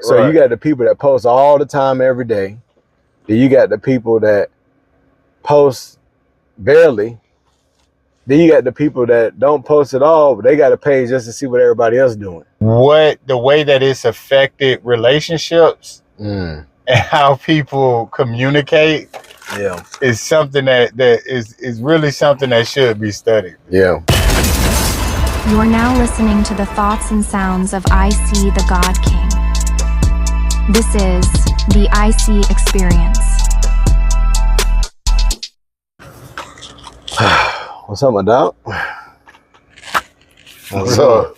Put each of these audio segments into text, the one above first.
So you got the people that post all the time every day. Then you got the people that post barely. Then you got the people that don't post at all, but they got a page just to see what everybody else doing. The way that it's affected relationships and how people communicate is something that is really something that should be studied. Yeah. You are now listening to the thoughts and sounds of IC the God King. This is the IC Experience. What's up, my dog? What's up?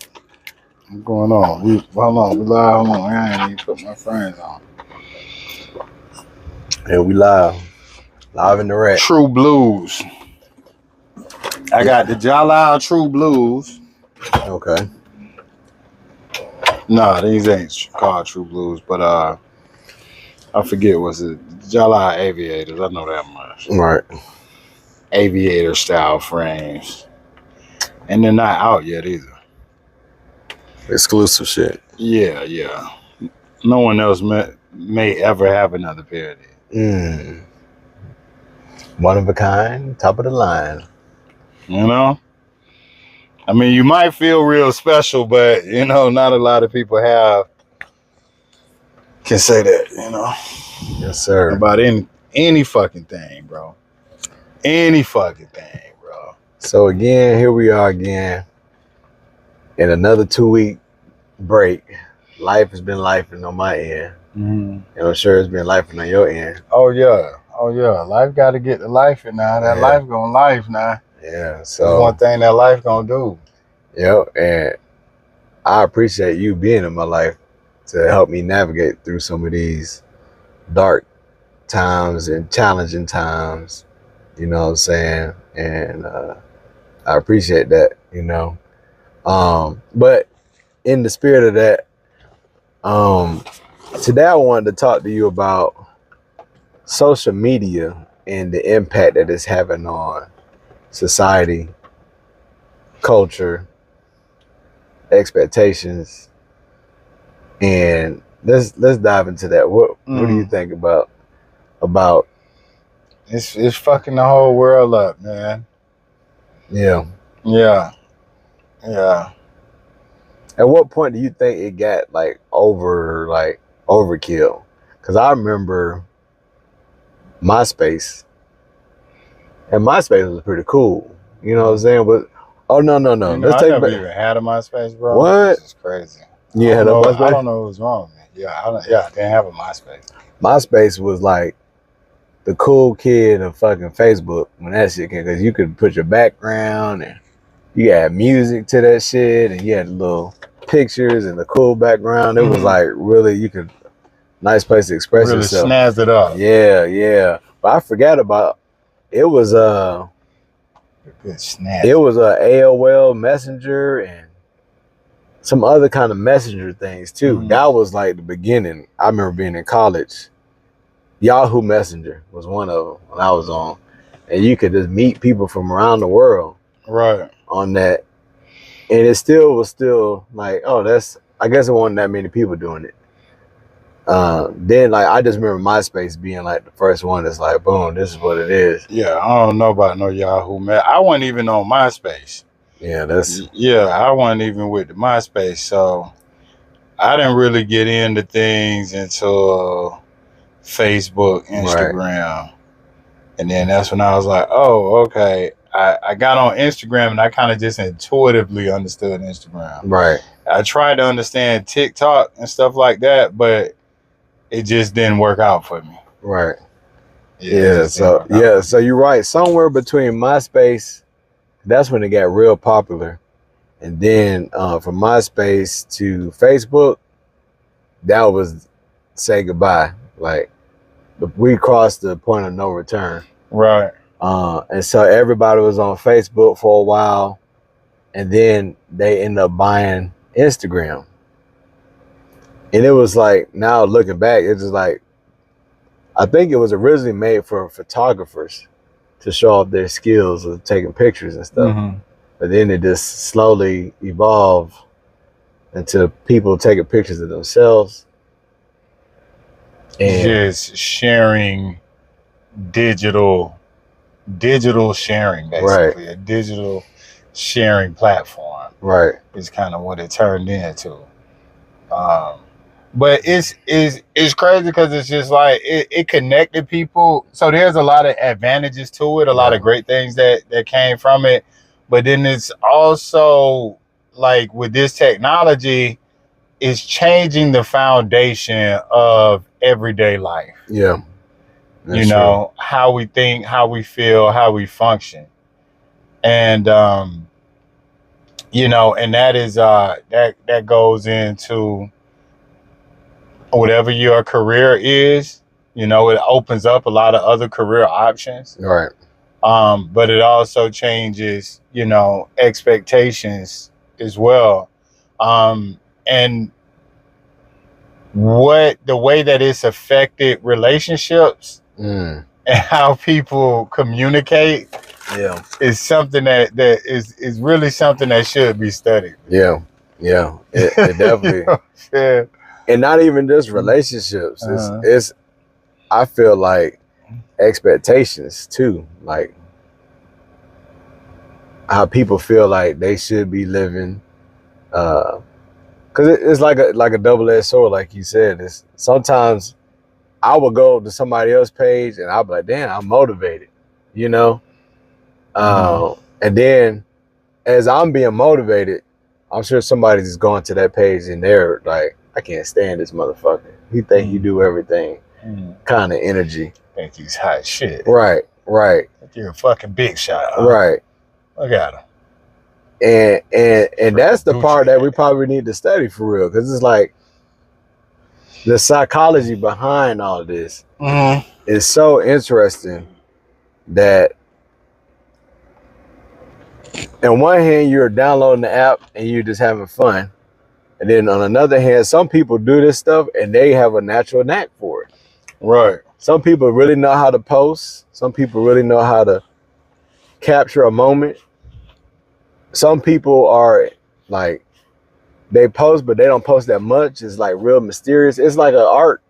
What's going on? Hold on. We live. Hold on. I ain't even put my friends on. Yeah, we live. Live in the rack. True Blues. I got the Jalal True Blues. Okay. Nah, these ain't called True Blues, but I forget what's it. Jalal Aviators. I know that much. Right. Aviator style frames. And they're not out yet either. Exclusive shit. Yeah. No one else may ever have another pair of these. One of a kind, top of the line. You know? I mean, you might feel real special, but, not a lot of people can say that, Yes, sir. About any fucking thing, bro. Any fucking thing, bro. So again, here we are again in another 2-week break. Life has been lifing on my end. And I'm sure it's been lifing on your end. Oh yeah. Life got to get to life now. That life gonna life now. Yeah. That's So one thing that life gonna do. And I appreciate you being in my life to help me navigate through some of these dark times and challenging times. You know what I'm saying? And I appreciate that, But in the spirit of that, today I wanted to talk to you about social media and the impact that it's having on society, culture, expectations, and let's dive into that. What do you think about it's fucking the whole world up, man. Yeah. At what point do you think it got overkill? Because I remember MySpace, and MySpace was pretty cool. You know what I'm saying? But no. I never even had a MySpace, bro. What? This is crazy. You had a MySpace? I don't know what was wrong with me. I didn't have a MySpace. MySpace was like the cool kid of fucking Facebook when that shit came, because you could put your background and you had music to that shit, and you had little pictures and the cool background. It was like really nice place to express really yourself. Snazzed it up. Yeah. But I forgot about it. Was it was a AOL Messenger and some other kind of messenger things too. That was like the beginning. I remember being in college. Yahoo Messenger was one of them when I was on, and you could just meet people from around the world right on that. And it was still like, I guess it wasn't that many people doing it. Then I just remember MySpace being like the first one that's like, boom, this is what it is. Yeah, I don't know about no Yahoo, man. I wasn't even on MySpace. I wasn't even with the MySpace, so I didn't really get into things until Facebook, Instagram. Right. And then that's when I was like, oh, okay. I got on Instagram and I kind of just intuitively understood Instagram. Right. I tried to understand TikTok and stuff like that, but it just didn't work out for me. Right. So you're right. Somewhere between MySpace, that's when it got real popular. And then from MySpace to Facebook, that was say goodbye. Like we crossed the point of no return. Right. And so everybody was on Facebook for a while, and then they ended up buying Instagram. And it was like, now looking back, it's just like, I think it was originally made for photographers to show off their skills of taking pictures and stuff. But then it just slowly evolved into people taking pictures of themselves And just sharing digital sharing, basically. A digital sharing platform. Right. Is kind of what it turned into. But it's crazy because it's just like it connected people. So there's a lot of advantages to it, a lot of great things that came from it. But then it's also like with this technology, it's changing the foundation of everyday life. Yeah. You know, how we think, how we feel, how we function. And you know, and that is that goes into whatever your career is. You know, it opens up a lot of other career options. Right. But it also changes, you know, expectations as well. And the way that it's affected relationships and how people communicate is something that is really something that should be studied. Yeah. It definitely. Yeah. And not even just relationships. It's I feel like expectations too. Like how people feel like they should be living. Cause it's like a double-edged sword, like you said. It's sometimes I would go to somebody else's page and I'll be like, damn, I'm motivated, you know? And then as I'm being motivated, I'm sure somebody's just going to that page and they're like, I can't stand this motherfucker. He think he do everything. Kind of energy. Think he's hot shit. Right. You're a fucking big shot. Huh? Right. Look at him. And that's the part that we probably need to study for real. Because it's like the psychology behind all this is so interesting that on one hand, you're downloading the app and you're just having fun. And then on another hand, some people do this stuff and they have a natural knack for it. Right. Some people really know how to post. Some people really know how to capture a moment. Some people are like, they post, but they don't post that much. It's like real mysterious. It's like an art.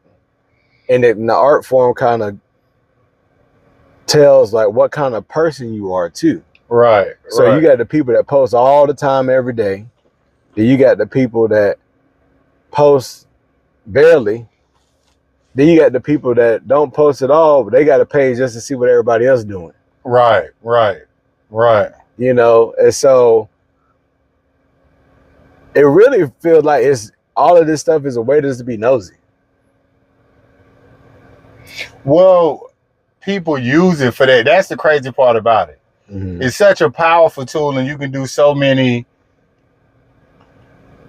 And the art form kind of tells like what kind of person you are too. Right. So you got the people that post all the time every day. Then you got the people that post barely. Then you got the people that don't post at all, but they got a page just to see what everybody else is doing. Right. You know, and so it really feels like it's all of this stuff is a way just to be nosy. Well, people use it for that. That's the crazy part about it. It's such a powerful tool, and you can do so many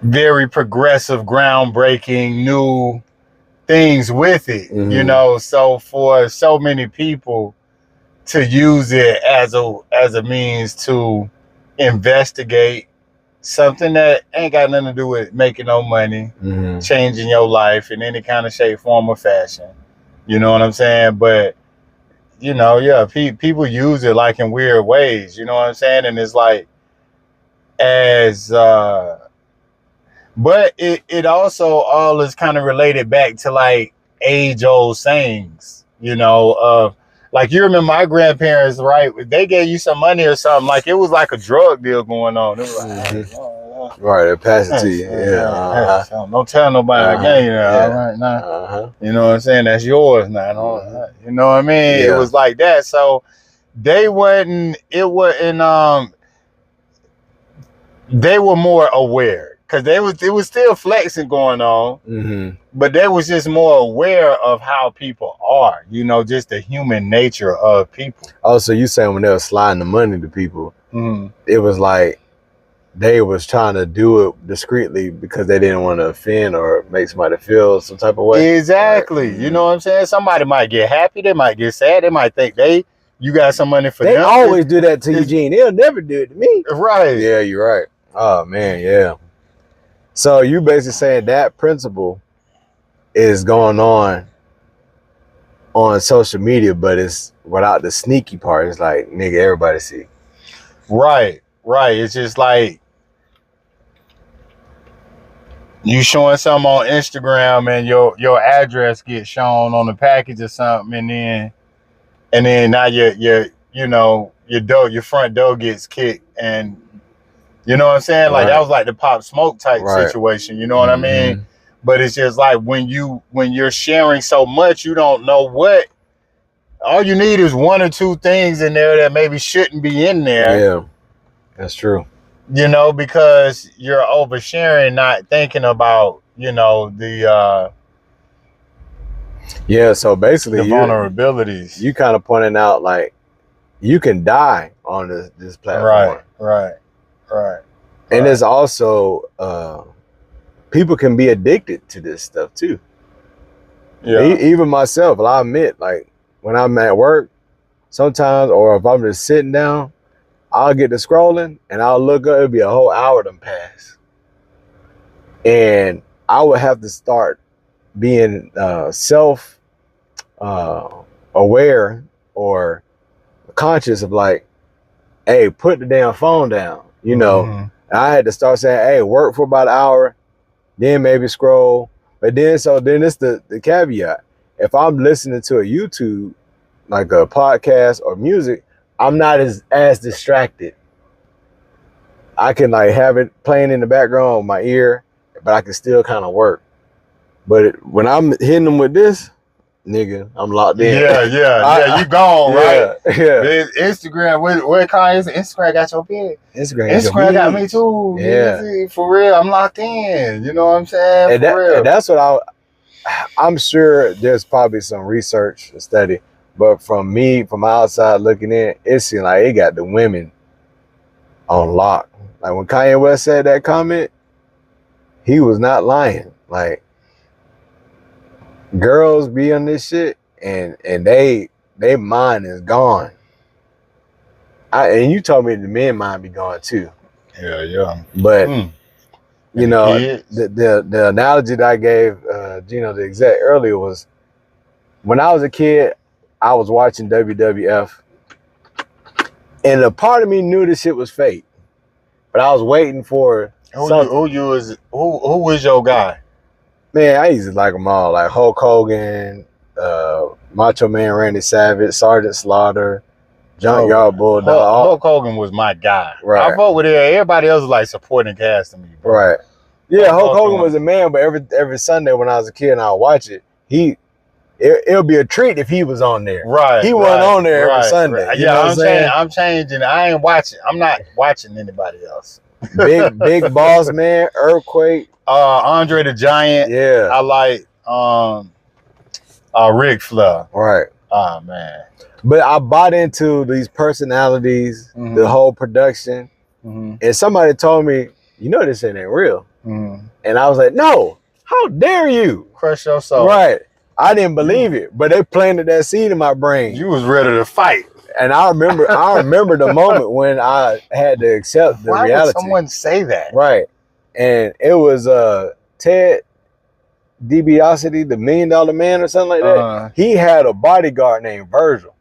very progressive, groundbreaking, new things with it. You know, so for so many people to use it as a means to investigate something that ain't got nothing to do with making no money, changing your life in any kind of shape, form, or fashion. You know what I'm saying? But you know, yeah, people use it like in weird ways. You know what I'm saying? And it's like but it also all is kind of related back to like age-old sayings, you know, of like, you remember my grandparents, right? They gave you some money or something, like it was like a drug deal going on. It was like, right, they pass it to you. Don't tell nobody I gave you that. All right, now. You know what I'm saying? That's yours now. You know what I mean? It was like that. So they were more aware. Because it was still flexing going on, but they was just more aware of how people are, you know, just the human nature of people. Oh, so you saying when they were sliding the money to people, it was like they was trying to do it discreetly because they didn't want to offend or make somebody feel some type of way? Exactly. Right. You know what I'm saying? Somebody might get happy, they might get sad, they might think you got some money for them. They always do that to Eugene. They'll never do it to me. Right. Yeah, you're right. Oh, man, yeah. So you basically saying that principle is going on social media, but it's without the sneaky part. It's like, nigga, everybody see. Right. It's just like you showing something on Instagram and your address gets shown on the package or something, and then now your front door gets kicked, and you know what I'm saying? Like that was like the Pop Smoke type situation, you know what I mean? But it's just like when you're sharing so much, you don't know what. All you need is one or two things in there that maybe shouldn't be in there. Yeah, that's true. You know, because you're oversharing, not thinking about, the so basically the vulnerabilities. You kind of pointing out like you can die on this platform. Right. And there's also people can be addicted to this stuff too. Yeah. Even myself, I'll admit, like when I'm at work sometimes, or if I'm just sitting down, I'll get to scrolling and I'll look up, it'll be a whole hour done pass. And I would have to start being self aware or conscious of like, hey, put the damn phone down, you know. And I had to start saying, hey, work for about an hour, then maybe scroll. But then it's the caveat. If I'm listening to a YouTube, like a podcast or music, I'm not as distracted. I can like have it playing in the background with my ear, but I can still kind of work. But when I'm hitting them with this, nigga, I'm locked in. Yeah, you gone, right? Yeah. Instagram, where Kanye is, Instagram got your bed. Instagram got me too. Yeah. For real, I'm locked in. You know what I'm saying? And that's what I'm sure there's probably some research and study, but from outside looking in, it seemed like it got the women on lock. Like when Kanye West said that comment, he was not lying. Like, girls be on this shit and they mind is gone. And you told me the men mind be gone too. Yeah. But you know, the analogy that I gave Gino the exec earlier was when I was a kid, I was watching WWF and a part of me knew this shit was fake. But I was waiting for who was your guy? Man, I used to like them all, like Hulk Hogan, Macho Man Randy Savage, Sergeant Slaughter, Junkyard Bulldog. Hulk Hogan was my guy. Right. I vote with everybody else was like supporting cast to me. Bro. Right. Yeah, Hulk Hogan was a man, but every Sunday when I was a kid and I would watch it, it'll be a treat if he was on there. Right. He wasn't on there every Sunday. Right. Yeah, I'm changing. I ain't watching. I'm not watching anybody else. Big Boss Man, Earthquake. Andre the Giant. Yeah. I like Ric Flair. Right. Oh man. But I bought into these personalities, the whole production. And somebody told me, you know this ain't real. And I was like, no, how dare you? Crush your soul. Right. I didn't believe it, but they planted that seed in my brain. You was ready to fight. And I remember the moment when I had to accept the reality. Why would someone say that? Right. And it was Ted DiBiase, the $1 Million Man or something like that. He had a bodyguard named Virgil.